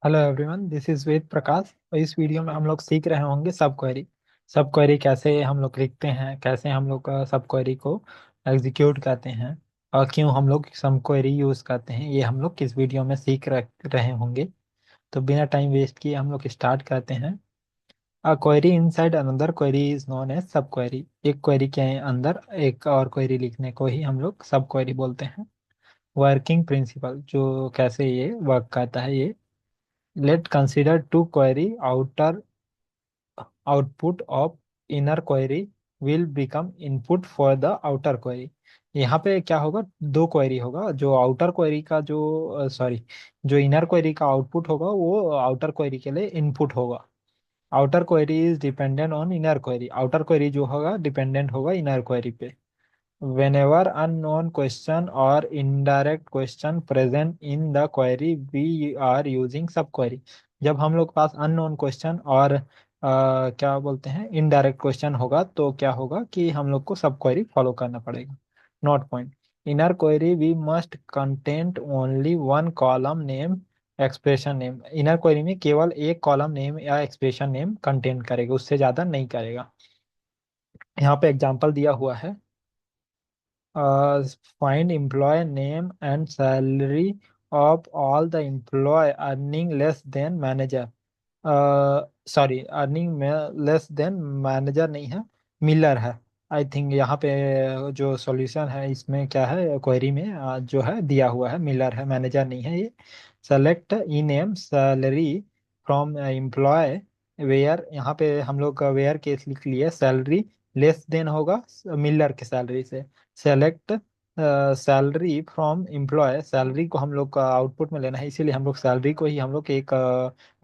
Hello everyone, this is Ved Prakash. और इस video में हम लोग सीख रहे होंगे सब क्वेरी। सब क्वेरी कैसे हम लोग लिखते हैं, कैसे हम लोग सब क्वेरी को एग्जीक्यूट करते हैं, और क्यों हम लोग सब क्वेरी यूज़ करते हैं, ये हम लोग किस वीडियो में सीख रहे होंगे। तो बिना टाइम वेस्ट किए हम लोग स्टार्ट करते हैं। A query inside another query is known as sub query. एक क्वेरी के अंदर एक और क्वेरी लिखने को ही हम लोग सब क्वेरी बोलते हैं। वर्किंग प्रिंसिपल, जो कैसे ये वर्क करता है ये। Let's consider two query. Outer output of inner query will become input for the outer query. यहाँ पे क्या होगा, दो क्वेरी होगा। जो आउटर क्वेरी का जो सॉरी जो इनर क्वेरी का आउटपुट होगा वो आउटर क्वेरी के लिए इनपुट होगा। Outer query is dependent on inner query. Outer query जो होगा डिपेंडेंट होगा इनर क्वेरी पे। Whenever unknown question or indirect question present in the query, we are using subquery. जब हम लोग पास अननोन क्वेश्चन और क्या बोलते हैं इनडायरेक्ट क्वेश्चन होगा तो क्या होगा कि हम लोग को सब क्वेरी फॉलो करना पड़ेगा। Note point. Inner query we must content only one column name expression name. Inner query में केवल एक कॉलम नेम या एक्सप्रेशन नेम कंटेंट करेगा, उससे ज़्यादा नहीं करेगा। यहाँ पे एग्जांपल दिया हुआ है। Find employee name and salary of all the employee earning less than manager। Sorry, earning में लेस देन मैनेजर नहीं है, मिलर है। आई थिंक यहाँ पे जो सॉल्यूशन है इसमें क्या है, क्वेरी में जो है दिया हुआ है मिलर है, मैनेजर नहीं है ये। Select E name salary from employ where. यहाँ पे हम लोग वेयर केस लिख लिए, सैलरी लेस देन होगा मिलर के सैलरी से। Select salary from employ, salary को हम लोग का आउटपुट में लेना है, इसीलिए हम लोग सैलरी को ही हम लोग एक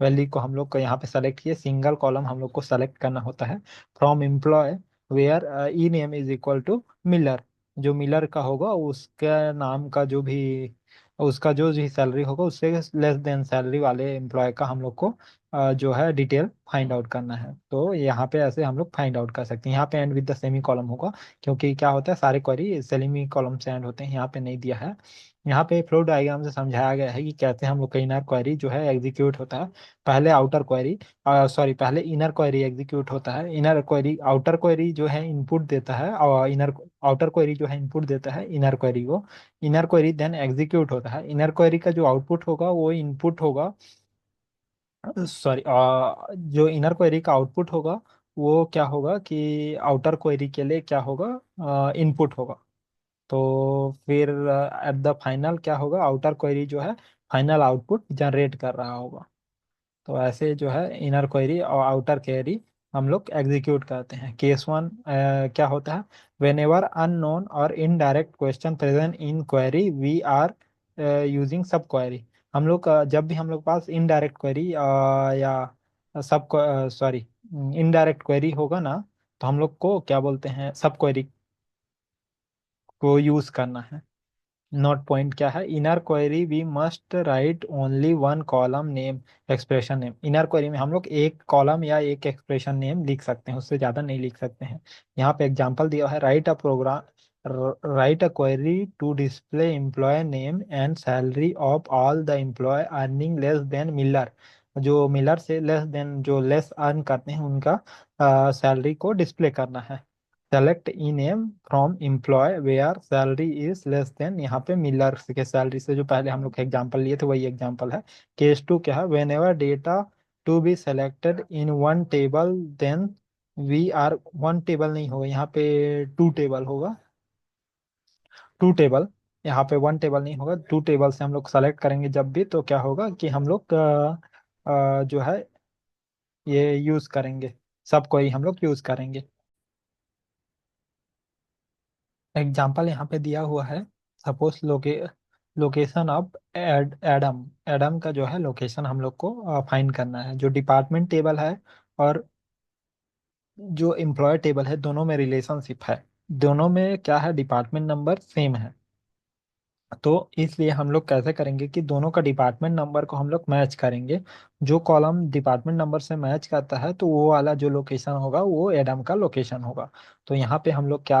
वैल्यू को हम लोग को यहाँ पे सेलेक्ट किए। सिंगल कॉलम हम लोग को सेलेक्ट करना होता है। From employ where E name is equal to Miller. जो मिलर का होगा उसका नाम का जो भी उसका जो भी सैलरी होगा उससे लेस देन सैलरी वाले एम्प्लॉय का हम लोग को जो है डिटेल फाइंड आउट करना है। तो यहाँ पे ऐसे हम लोग फाइंड आउट कर सकते हैं। यहाँ पे and with the semi column होगा, क्योंकि क्या होता है सारे क्वेरी सेमी कॉलम से एंड होते हैं, यहाँ पे नहीं दिया है। यहाँ पे फ्लो डायग्राम से समझाया गया है कि कैसे हम लोग का इनर क्वेरी जो है एग्जीक्यूट होता है। पहले आउटर क्वेरी सॉरी पहले इनर क्वेरी एग्जीक्यूट होता है। इनर क्वेरी आउटर क्वेरी जो है इनपुट देता है, और इनर आउटर क्वेरी जो है इनपुट देता है इनर क्वेरी को। इनर क्वेरी देन एग्जीक्यूट होता है। इनर क्वेरी का जो आउटपुट होगा वो इनपुट होगा, सॉरी जो इनर क्वेरी का आउटपुट होगा वो क्या होगा कि आउटर क्वेरी के लिए क्या होगा, इनपुट होगा। तो फिर एट द फाइनल क्या होगा, आउटर क्वेरी जो है फाइनल आउटपुट जनरेट कर रहा होगा। तो ऐसे जो है इनर क्वेरी और आउटर क्वेरी हम लोग एग्जीक्यूट करते हैं। केस वन क्या होता है, वेन एवर अननोन और indirect question present in query we are using sub query. हम लोग जब भी हम लोग पास इनडायरेक्ट क्वेरी या सब सॉरी इनडायरेक्ट क्वेरी होगा ना, तो हम लोग को क्या बोलते हैं, सब क्वेरी को यूज करना है। नोट पॉइंट क्या है, inner query we must write only one column name expression name. Inner query में हम लोग एक कॉलम या एक एक्सप्रेशन नेम लिख सकते हैं, उससे ज़्यादा नहीं लिख सकते हैं। यहाँ पे एग्जांपल दिया है, write a program write a query to display employ name and salary of all the employ earning less than Miller. जो मिलर से लेस देन जो लेस अर्न करते हैं उनका सैलरी को डिस्प्ले करना है। Select E name from employ where salary is less than, यहाँ पे मिलर के सैलरी से जो पहले हम लोग एग्जांपल लिए थे वही एग्जांपल है। केस टू क्या है, whenever data to be selected in one table then we are, one table नहीं होगा यहाँ पे टू टेबल होगा। टू टेबल, यहाँ पे वन टेबल नहीं होगा, टू टेबल से हम लोग सेलेक्ट करेंगे जब भी, तो क्या होगा कि हम लोग जो है ये यूज करेंगे, सब कोई हम लोग यूज करेंगे। एग्जाम्पल यहाँ पे दिया हुआ है। Suppose location of Adam. Adam का जो है लोकेशन हम लोग को फाइंड करना है। जो डिपार्टमेंट टेबल है और जो एम्प्लॉय टेबल है दोनों में रिलेशनशिप है। दोनों में क्या है, डिपार्टमेंट नंबर सेम है। तो इसलिए हम लोग कैसे करेंगे कि दोनों का डिपार्टमेंट नंबर को हम लोग मैच करेंगे। जो कॉलम डिपार्टमेंट नंबर से मैच करता है तो वो वाला जो लोकेशन होगा वो एडम का लोकेशन होगा। तो यहाँ पे हम लोग क्या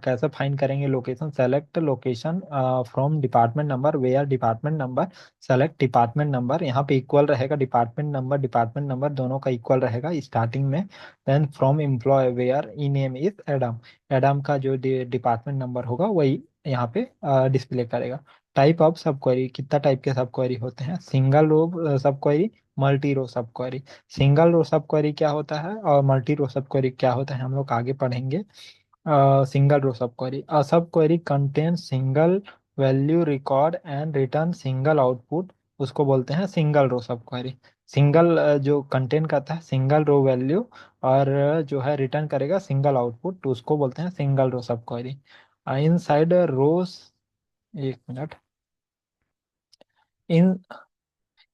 कैसे फाइंड करेंगे location, select location from department number where department number select department number, यहाँ पे इक्वल रहेगा डिपार्टमेंट नंबर दोनों का इक्वल रहेगा स्टार्टिंग में। Then from employ where E name is Adam, Adam का जो डिपार्टमेंट नंबर होगा वही यहाँ पे डिस्प्ले करेगा। टाइप ऑफ सब क्वेरी, कितना टाइप के सब क्वेरी होते हैं, सिंगल रो सब क्वेरी, मल्टी रो सब क्वेरी। सिंगल रो सब क्वेरी क्या होता है और मल्टी रो सब क्वेरी क्या होता है हम लोग आगे पढ़ेंगे। सिंगल रो सब क्वेरी, अ सब query contain single value record and return single output, उसको बोलते हैं सिंगल रो सब क्वेरी। सिंगल जो कंटेन करता है सिंगल रो वैल्यू और जो है रिटर्न करेगा सिंगल आउटपुट, तो उसको बोलते हैं सिंगल रो सब क्वेरी। इनसाइड रोज, एक मिनट, इन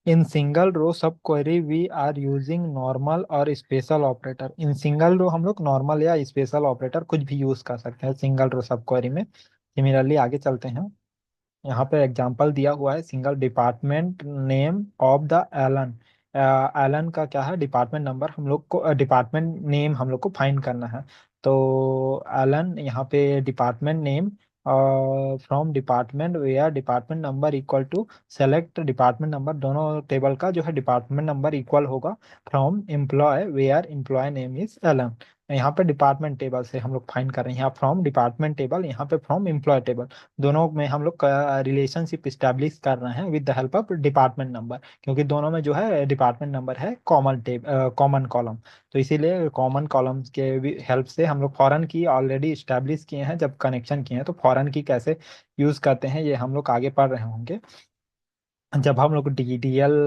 इन सिंगल रो सब query we are using normal और special operator. In single row हम लोग नॉर्मल या स्पेशल ऑपरेटर कुछ भी यूज कर सकते हैं सिंगल रो सब क्वेरी में। सिमिलरली आगे चलते हैं। यहाँ पे एग्जांपल दिया हुआ है, single department name of the Allen. Allen का क्या है डिपार्टमेंट नंबर, हम लोग को डिपार्टमेंट नेम हम लोग को फाइंड करना है। तो एलन यहाँ पे department name from department where department number equal to select department number, दोनों टेबल का जो है डिपार्टमेंट नंबर इक्वल होगा from employ where employ name is Allen. यहाँ पे डिपार्टमेंट टेबल से हम लोग फाइंड कर रहे हैं, यहाँ फ्रॉम डिपार्टमेंट टेबल, यहाँ पे फ्रॉम एम्प्लॉय टेबल, दोनों में हम लोग रिलेशनशिप स्टैब्लिश कर रहे हैं with the help of department number, क्योंकि दोनों में जो है डिपार्टमेंट नंबर है कॉमन कॉलम। तो इसीलिए कॉमन कॉलम्स के हेल्प से हम लोग फॉरेन की ऑलरेडी स्टैब्लिश किए हैं जब कनेक्शन किए हैं, तो फॉरेन की कैसे यूज करते हैं ये हम लोग आगे पढ़ रहे होंगे। जब हम लोग डीडीएल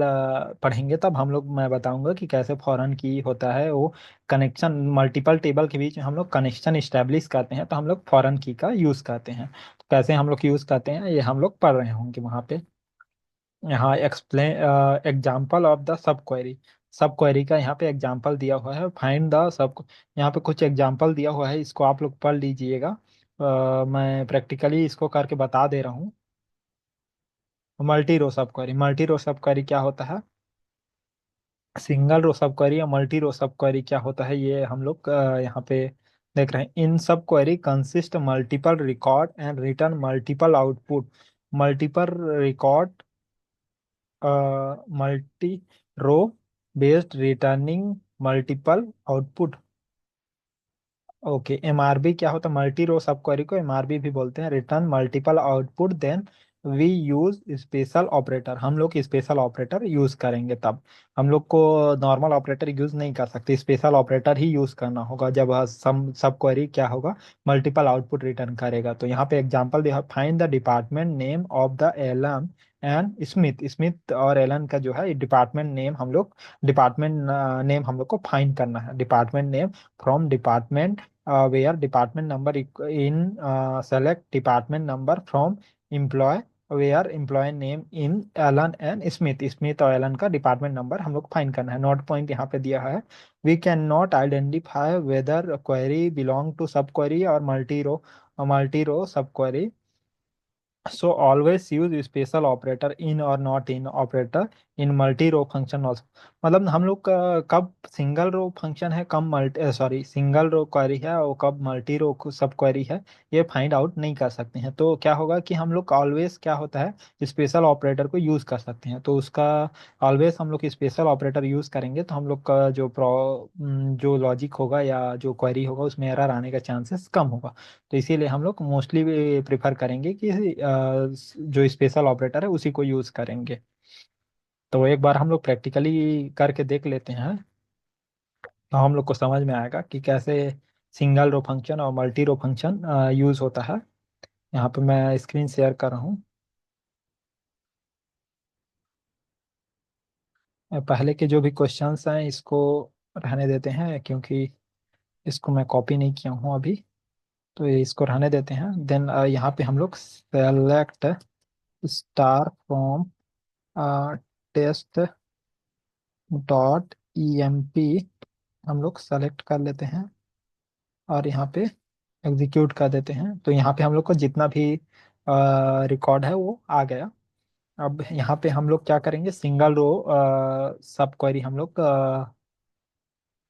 पढ़ेंगे तब हम लोग मैं बताऊंगा कि कैसे फॉरेन की होता है वो कनेक्शन, मल्टीपल टेबल के बीच में हम लोग कनेक्शन इस्टेब्लिश करते हैं तो हम लोग फॉरेन की का यूज करते हैं। तो कैसे हम लोग यूज करते हैं ये हम लोग पढ़ रहे होंगे वहाँ पे। यहाँ explain example of the sub query, सब क्वेरी का यहाँ पे एग्जाम्पल दिया हुआ है, फाइंड द सब, यहाँ पे कुछ एग्जाम्पल दिया हुआ है, इसको आप लोग पढ़ लीजिएगा। मैं प्रैक्टिकली इसको करके बता दे रहा हूँ। मल्टी रो सब क्वेरी, मल्टी रो सब क्वेरी क्या होता है, सिंगल रो सब क्वेरी या मल्टी रो सब क्वेरी क्या होता है, ये हम लोग यहाँ पे देख रहे हैं। In sub query consist multiple record and return multiple output, multiple record multi row based returning multiple output. Okay, MRB क्या होता है, मल्टी रो सब क्वेरी को एमआरबी भी बोलते हैं, return multiple output then we use special operator, हम लोग स्पेशल ऑपरेटर यूज करेंगे तब, हम लोग को नॉर्मल ऑपरेटर यूज नहीं कर सकते, स्पेशल ऑपरेटर ही यूज करना होगा जब सम सब क्वेरी क्या होगा मल्टीपल आउटपुट रिटर्न करेगा। तो यहाँ पे एग्जांपल दिया, find the department name of the Allen and Smith, Smith और एलन का जो है डिपार्टमेंट नेम हम लोग, डिपार्टमेंट नेम हम लोग को फाइंड करना है, department name from department where department number in select department number from employee where employee name in Allen and Smith, Smith और एलन का डिपार्टमेंट नंबर हम लोग फाइंड करना है। नोट पॉइंट यहाँ पे दिया है, we can not identify whether query belong to sub query और मल्टी रो सब query, so always use special operator in or not in operator in multi row function also। मतलब हम लोग कब सिंगल रो फंक्शन है कब multi sorry single row query है और कब मल्टी रो सब क्वेरी है ये फाइंड आउट नहीं कर सकते हैं। तो क्या होगा कि हम लोग ऑलवेज क्या होता है स्पेशल ऑपरेटर को यूज कर सकते हैं, तो उसका ऑलवेज हम लोग स्पेशल ऑपरेटर यूज करेंगे तो हम लोग का जो लॉजिक होगा या जो क्वेरी होगा उसमें एरर आने का चांसेस कम होगा। तो इसीलिए हम लोग मोस्टली प्रिफर करेंगे कि जो स्पेशल ऑपरेटर है उसी को यूज करेंगे। तो एक बार हम लोग प्रैक्टिकली करके देख लेते हैं तो हम लोग को समझ में आएगा कि कैसे सिंगल रो फंक्शन और मल्टी रो फंक्शन यूज होता है। यहाँ पे मैं स्क्रीन शेयर कर रहा हूँ। पहले के जो भी क्वेश्चंस हैं इसको रहने देते हैं क्योंकि इसको मैं कॉपी नहीं किया हूँ अभी, तो ये इसको रहने देते हैं। देन यहाँ पे हम लोग select star from test dot EMP हम लोग सेलेक्ट कर लेते हैं और यहाँ पे एग्जीक्यूट कर देते हैं। तो यहाँ पे हम लोग को जितना भी रिकॉर्ड है वो आ गया। अब यहाँ पे हम लोग क्या करेंगे, सिंगल रो सब क्वेरी हम लोग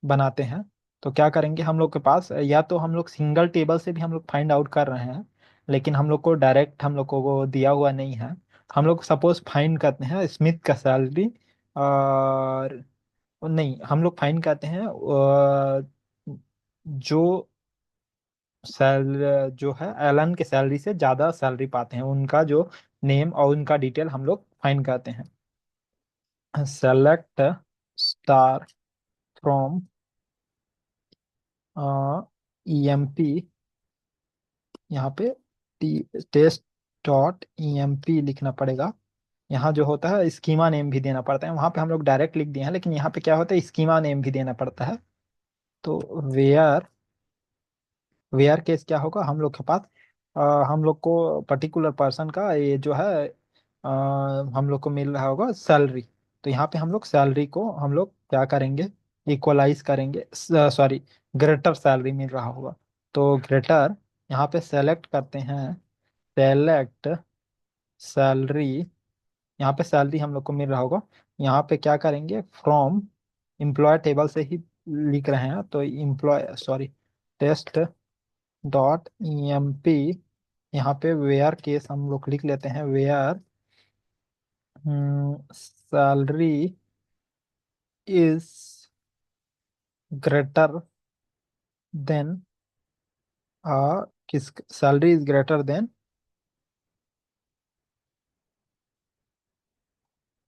बनाते हैं। तो क्या करेंगे, हम लोग के पास या तो हम लोग सिंगल टेबल से भी हम लोग फाइंड आउट कर रहे हैं, लेकिन हम लोग को डायरेक्ट हम लोग को दिया हुआ नहीं है। हम लोग सपोज फाइंड करते हैं स्मिथ का सैलरी, और नहीं, हम लोग फाइंड करते हैं जो जो है एलन के सैलरी से ज्यादा सैलरी पाते हैं, उनका जो नेम और उनका डिटेल हम लोग फाइंड करते हैं। सेलेक्ट स्टार फ्रॉम ईएमपी, यहाँ पे टेस्ट डॉट ईएमपी लिखना पड़ेगा। यहाँ जो होता है स्कीमा नेम भी देना पड़ता है, वहाँ पे हम लोग डायरेक्ट लिख दिए हैं, लेकिन यहाँ पे क्या होता है स्कीमा नेम भी देना पड़ता है। तो वेयर, वेयर केस क्या होगा, हम लोग के पास हम लोग को पर्टिकुलर पर्सन का ये जो है हम लोग को मिल रहा होगा सैलरी। तो यहाँ पे हम लोग सैलरी को हम लोग क्या करेंगे, इक्वलाइज करेंगे, सॉरी, ग्रेटर सैलरी मिल रहा होगा। तो ग्रेटर, यहाँ पे सेलेक्ट करते हैं, सेलेक्ट सैलरी, यहाँ पे सैलरी हम लोग को मिल रहा होगा। यहाँ पे क्या करेंगे, फ्रॉम एम्प्लॉय टेबल से ही लिख रहे हैं, तो employ sorry, test dot EMP, यहाँ पे वेयर केस हम लोग लिख लेते हैं, where salary is greater than, किस, salary is greater than,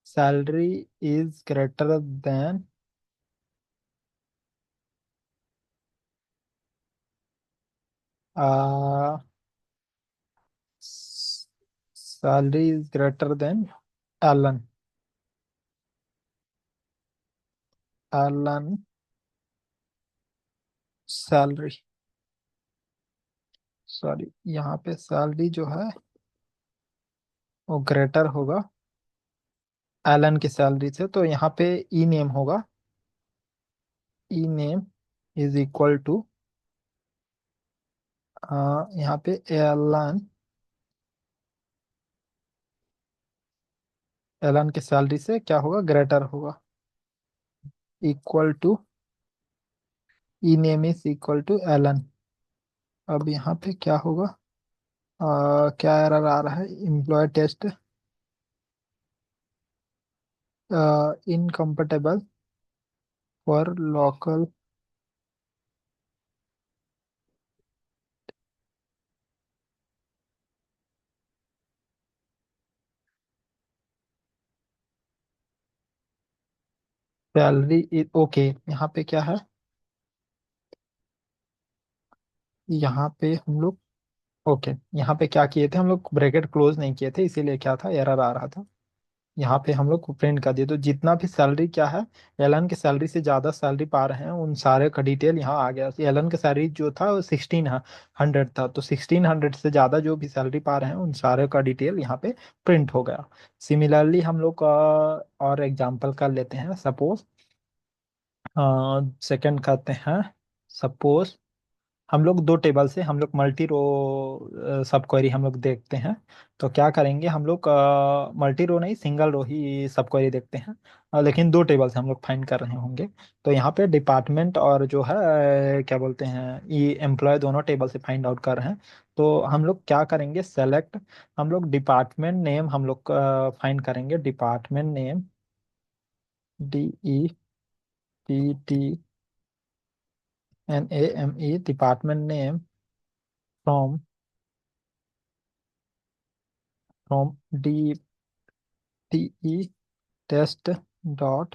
salary is greater than salary is greater than Allen, Allen salary, sorry, यहाँ पे सैलरी जो है वो ग्रेटर होगा एलन की सैलरी से, तो यहाँ पे ई नेम होगा, ई नेम इज इक्वल टू, यहाँ पे एलन, एलन की सैलरी से क्या होगा, ग्रेटर होगा, equal to, E name is equal to Allen. अब यहाँ पे क्या होगा, क्या एरर आ रहा है, employ test incompatible for local, salary okay. यहाँ पे क्या है, यहाँ पे हम लोग ओके, यहाँ पे क्या किए थे हम लोग, ब्रैकेट क्लोज नहीं किए थे, इसीलिए क्या था, एरर आ रहा था। यहाँ पे हम लोग प्रिंट कर दिए, तो जितना भी सैलरी क्या है, एलन की सैलरी से ज्यादा सैलरी पा रहे हैं उन सारे का डिटेल यहाँ आ गया। एलन का सैलरी जो था वो 1600 था, तो 1600 से ज्यादा जो भी सैलरी पा रहे हैं उन सारे का डिटेल यहाँ पे प्रिंट हो गया। सिमिलरली हम लोग और एग्जांपल कर लेते हैं, सपोज सेकंड करते हैं, सपोज हम लोग दो टेबल से हम लोग मल्टी रो सब क्वेरी हम लोग देखते हैं। तो क्या करेंगे, हम लोग मल्टी रो नहीं, सिंगल रो ही सब क्वेरी देखते हैं, लेकिन दो टेबल से हम लोग फाइंड कर रहे होंगे। तो यहाँ पे डिपार्टमेंट और जो है क्या बोलते हैं, ये एम्प्लॉय, दोनों टेबल से फाइंड आउट कर रहे हैं। तो हम लोग क्या करेंगे, सेलेक्ट, हम लोग डिपार्टमेंट नेम हम लोग फाइंड करेंगे, department name, DEPTNAME, department name from, D T test dot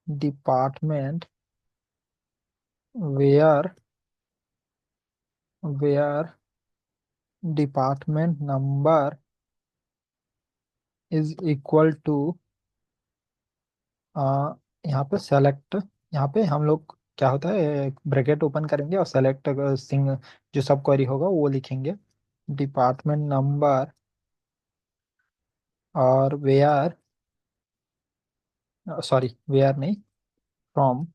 department, where, where department number is equal to, यहाँ पे सेलेक्ट, यहाँ पे हम लोग क्या होता है, ब्रैकेट ओपन करेंगे और सेलेक्ट सिंग जो सब क्वेरी होगा वो लिखेंगे, डिपार्टमेंट नंबर, और वेयर, सॉरी वेयर नहीं, from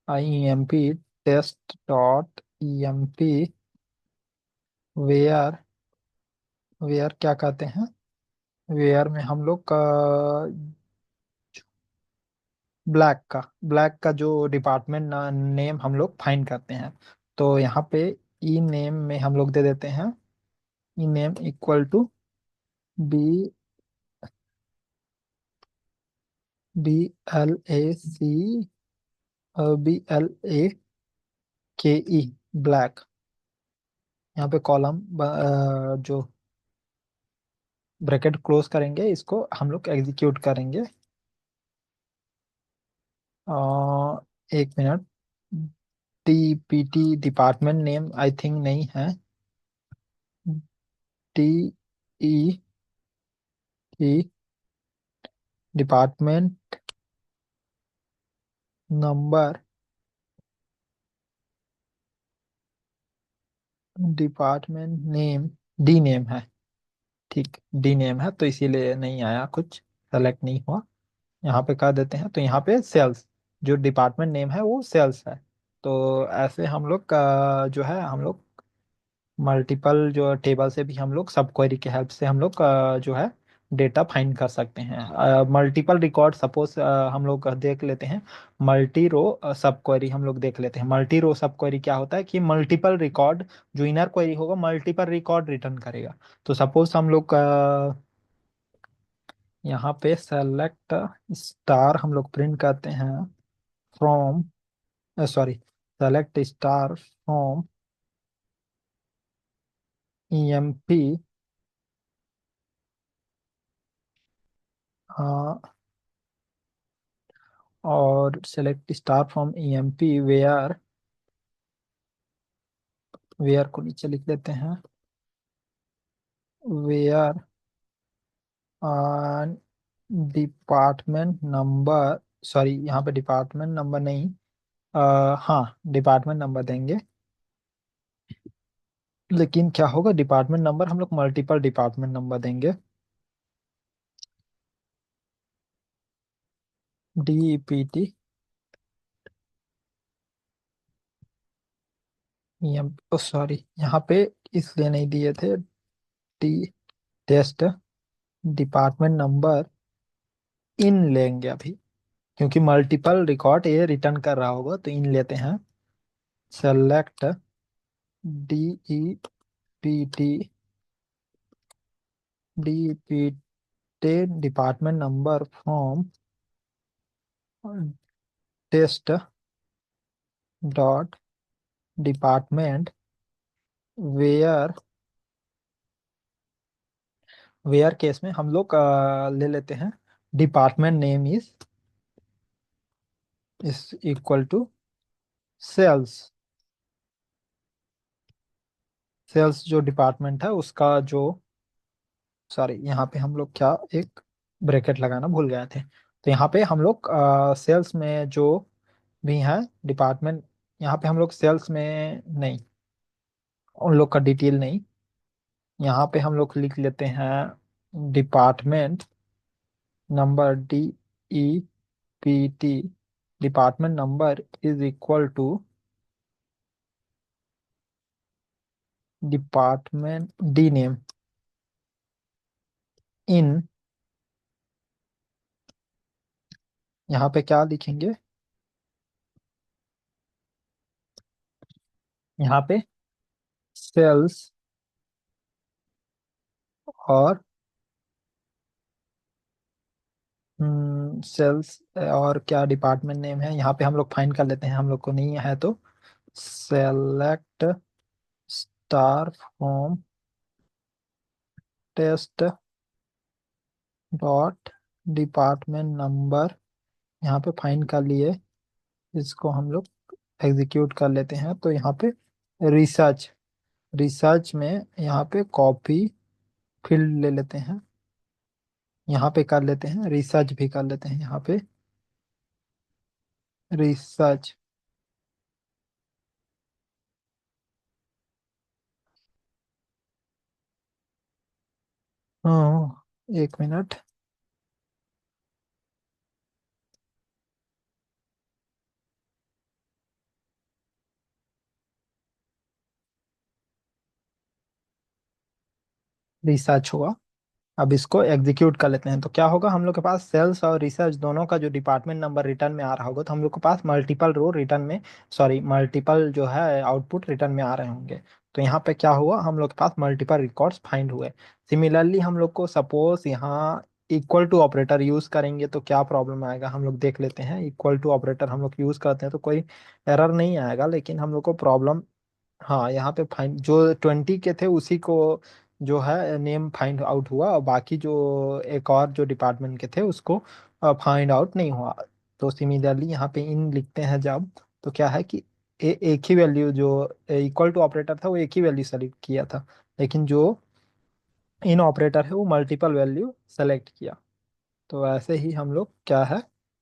IEMP test dot EMP, where where क्या कहते हैं? वेयर में हम लोग का ब्लैक का जो डिपार्टमेंट नेम हम लोग फाइंड करते हैं। तो यहाँ पे ई नेम में हम लोग दे देते हैं, E name equal to B B L A C BLAKE, black. यहाँ पे कॉलम जो ब्रैकेट क्लोज करेंगे, इसको हम लोग एग्जीक्यूट करेंगे। एक minute. DPT department name I think नहीं है। DEP department number, department name D name है। ठीक, डी नेम है तो इसीलिए नहीं आया, कुछ सेलेक्ट नहीं हुआ। यहाँ पे कर देते हैं, तो यहाँ पे सेल्स, जो डिपार्टमेंट नेम है वो सेल्स है। तो ऐसे हम लोग का जो है, हम लोग मल्टीपल जो टेबल से भी हम लोग सब क्वेरी के हेल्प से हम लोग जो है डेटा फाइंड कर सकते हैं। मल्टीपल रिकॉर्ड सपोज हम लोग देख लेते हैं। मल्टी रो सब क्वेरी हम लोग देख लेते हैं। मल्टी रो सब क्वेरी क्या होता है कि मल्टीपल रिकॉर्ड, जो इनर क्वेरी होगा मल्टीपल रिकॉर्ड रिटर्न करेगा। तो सपोज हम लोग यहाँ पे सेलेक्ट स्टार हम लोग प्रिंट करते हैं from, sorry, select star from EMP, और select star from EMP where, where को नीचे लिख देते हैं, वेयर डिपार्टमेंट नंबर, सॉरी यहाँ पे डिपार्टमेंट नंबर नहीं, हाँ डिपार्टमेंट नंबर देंगे। लेकिन क्या होगा, डिपार्टमेंट नंबर हम लोग मल्टीपल डिपार्टमेंट नंबर देंगे। DPT EM, ओ सॉरी यहाँ पे इसलिए नहीं दिए थे। टी टेस्ट डिपार्टमेंट नंबर इन लेंगे अभी, क्योंकि मल्टीपल रिकॉर्ड ये रिटर्न कर रहा होगा, तो इन लेते हैं। Select DEPT department number from test dot department where, where case में हम लोग ले लेते हैं department name is equal to sales. Sales जो डिपार्टमेंट है उसका जो, सॉरी यहाँ पे हम लोग क्या एक ब्रैकेट लगाना भूल गए थे। तो यहाँ पे हम लोग सेल्स में जो भी है डिपार्टमेंट, यहाँ पे हम लोग सेल्स में नहीं, उन लोग का डिटेल नहीं, यहाँ पे हम लोग लिख लेते हैं department number, DEPT department number is equal to department D name in, यहाँ पे क्या लिखेंगे, यहाँ पे सेल्स, और सेल्स, और क्या डिपार्टमेंट नेम है यहाँ पे हम लोग फाइंड कर लेते हैं, हम लोग को नहीं है तो select star from test dot department number, यहाँ पे फाइंड कर लिए, इसको हम लोग एग्जीक्यूट कर लेते हैं। तो यहाँ पे रिसर्च, रिसर्च में यहाँ पे कॉपी फील्ड ले लेते हैं, यहाँ पे कर लेते हैं, रिसर्च भी कर लेते हैं यहाँ पे रिसर्च। हाँ, एक मिनट। रिसर्च हुआ। अब इसको एग्जीक्यूट कर लेते हैं तो क्या होगा, हम लोग के पास सेल्स और रिसर्च दोनों का जो डिपार्टमेंट नंबर रिटर्न में आ रहा होगा, तो हम लोग के पास मल्टीपल रो रिटर्न में, सॉरी मल्टीपल जो है आउटपुट रिटर्न में आ रहे होंगे। तो यहाँ पे क्या हुआ, हम लोग के पास मल्टीपल रिकॉर्ड्स फाइंड हुए। सिमिलरली हम लोग को सपोज यहाँ इक्वल टू ऑपरेटर यूज करेंगे तो क्या प्रॉब्लम आएगा, हम लोग देख लेते हैं। इक्वल टू ऑपरेटर हम लोग यूज करते हैं तो कोई एरर नहीं आएगा, लेकिन हम लोग को प्रॉब्लम, हाँ यहाँ पे फाइंड जो 20 के थे उसी को जो है नेम फाइंड आउट हुआ, और बाकी जो एक और जो डिपार्टमेंट के थे उसको फाइंड आउट नहीं हुआ। तो सिमिलरली यहाँ पे इन लिखते हैं जब, तो क्या है कि एक ही वैल्यू, जो इक्वल टू ऑपरेटर था वो एक ही वैल्यू सेलेक्ट किया था, लेकिन जो इन ऑपरेटर है वो मल्टीपल वैल्यू सेलेक्ट किया। तो ऐसे ही हम लोग क्या है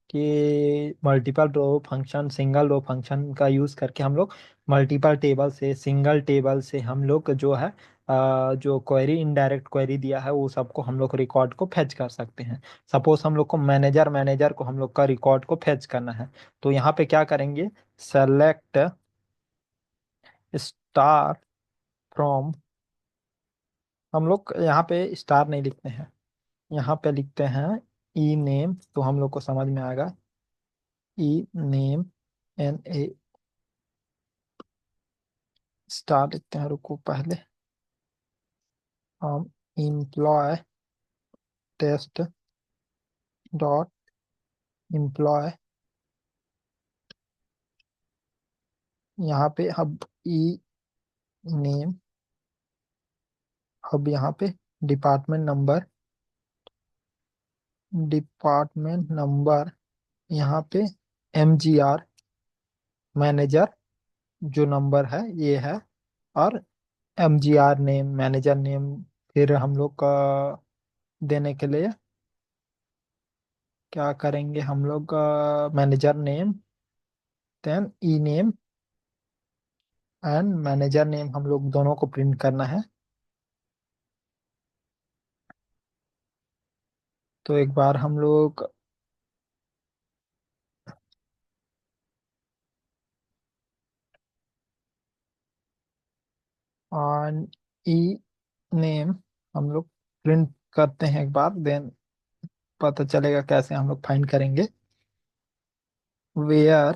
कि मल्टीपल रो फंक्शन, सिंगल रो फंक्शन का यूज करके हम लोग मल्टीपल टेबल से, सिंगल टेबल से हम लोग जो है जो क्वेरी, इनडायरेक्ट क्वेरी दिया है वो सबको हम लोग रिकॉर्ड को फेच कर सकते हैं। सपोज हम लोग को मैनेजर मैनेजर को हम लोग का रिकॉर्ड को फेच करना है, तो यहाँ पे क्या करेंगे, सेलेक्ट स्टार फ्रॉम, हम लोग यहाँ पे स्टार नहीं लिखते हैं, यहाँ पे लिखते हैं ई नेम, तो हम लोग को समझ में आएगा। ई नेम एन ए, स्टार लिखते हैं, रुको पहले हम एम्प्लॉय टेस्ट डॉट एम्प्लॉय, यहाँ पे अब ई नेम, अब यहाँ पे डिपार्टमेंट नंबर, डिपार्टमेंट नंबर यहाँ पे MGR, मैनेजर जो नंबर है ये है, और MGR नेम, मैनेजर नेम। फिर हम लोग का देने के लिए क्या करेंगे, हम लोग manager name, then E name and manager name, हम लोग दोनों को प्रिंट करना है। तो एक बार हम लोग ऑन ई नेम हम लोग प्रिंट करते हैं एक बार, देन पता चलेगा कैसे हम लोग फाइंड करेंगे। Where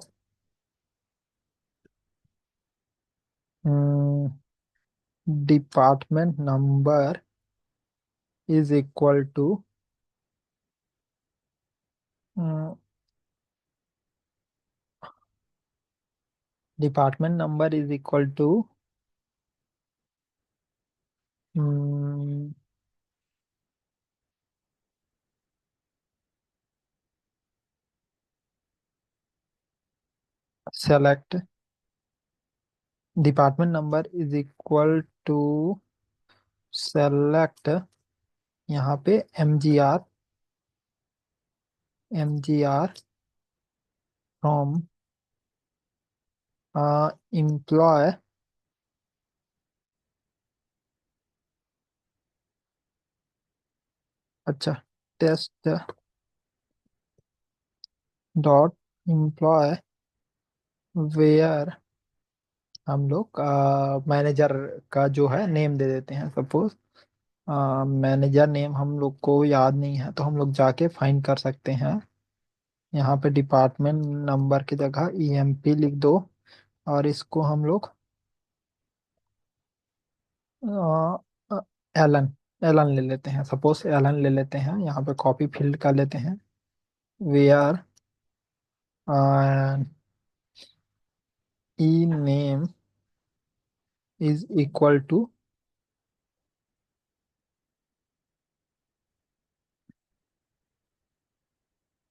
department number is equal to, department number is equal to select, department number is equal to select, यहाँ पे M G R from employ, अच्छा, टेस्ट डॉट एम्प्लॉय, वेयर हम लोग मैनेजर का जो है नेम दे देते हैं। सपोज मैनेजर नेम हम लोग को याद नहीं है तो हम लोग जाके फाइंड कर सकते हैं। यहाँ पे डिपार्टमेंट नंबर की जगह EMP लिख दो, और इसको हम लोग एलन, एलन ले लेते हैं, सपोज एलन ले लेते हैं, यहाँ पे कॉपी फिल्ड कर लेते हैं। Where E name is equal to,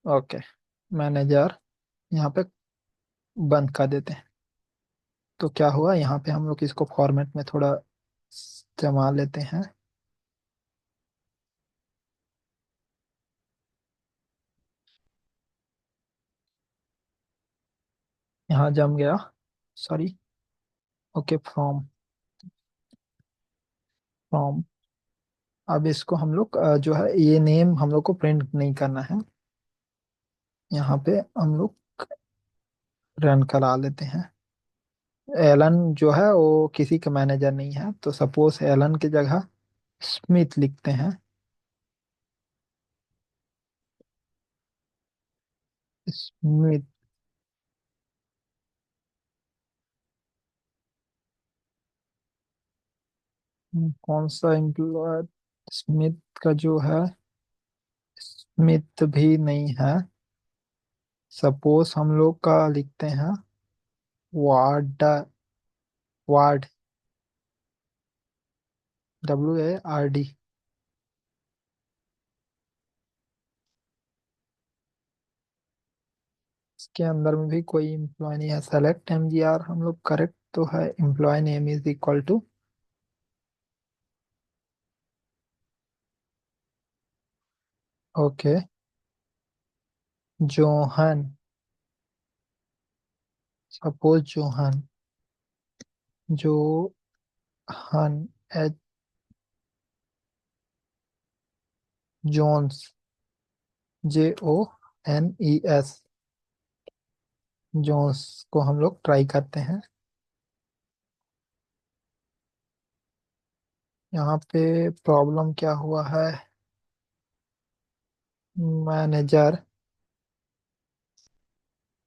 okay, manager, यहाँ पे बंद कर देते हैं। तो क्या हुआ, यहाँ पे हम लोग इसको फॉर्मेट में थोड़ा जमा लेते हैं। यहाँ जम गया, सॉरी, ओके, फ्रॉम, फ्रॉम। अब इसको हम लोग जो है ये नेम हम लोग को प्रिंट नहीं करना है, यहाँ पे हम लोग रन करा लेते हैं। एलन जो है वो किसी का मैनेजर नहीं है, तो सपोज एलन की जगह स्मिथ लिखते हैं। स्मिथ। कौन सा एम्प्लॉय स्मिथ का जो है, स्मिथ भी नहीं है। सपोज हम लोग का लिखते हैं वार्ड। वार्ड। WARD। इसके अंदर में भी कोई एम्प्लॉय नहीं है। सेलेक्ट MGR हम लोग करेक्ट तो है। Employ name is equal to. Okay. John. Suppose John. John. Jones. JONES। Jones को हम लोग ट्राई करते हैं। यहाँ पे प्रॉब्लम क्या हुआ है। मैनेजर।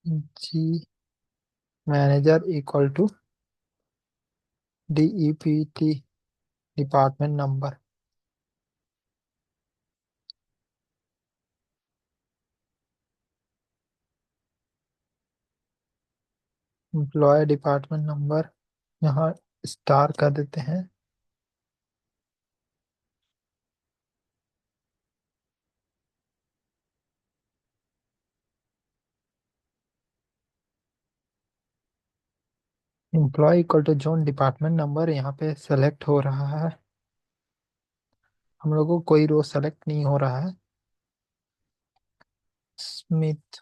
जी। Manager equal to DEPT। Department number. Employ department number. यहाँ स्टार कर देते हैं। Employ equal to John department number यहाँ पे सेलेक्ट हो रहा है। हम लोगों को कोई रो सेलेक्ट नहीं हो रहा है। स्मिथ।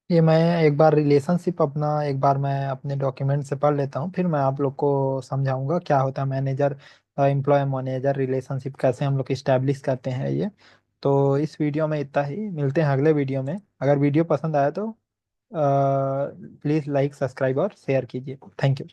ये मैं एक बार रिलेशनशिप अपना एक बार मैं अपने डॉक्यूमेंट से पढ़ लेता हूँ, फिर मैं आप लोग को समझाऊंगा क्या होता है मैनेजर एम्प्लॉय मैनेजर रिलेशनशिप, कैसे हम लोग इस्टेब्लिश करते हैं ये। तो इस वीडियो में इतना ही, मिलते हैं अगले वीडियो में। अगर वीडियो पसंद आया तो प्लीज़ लाइक सब्सक्राइब और शेयर कीजिए। Thank you.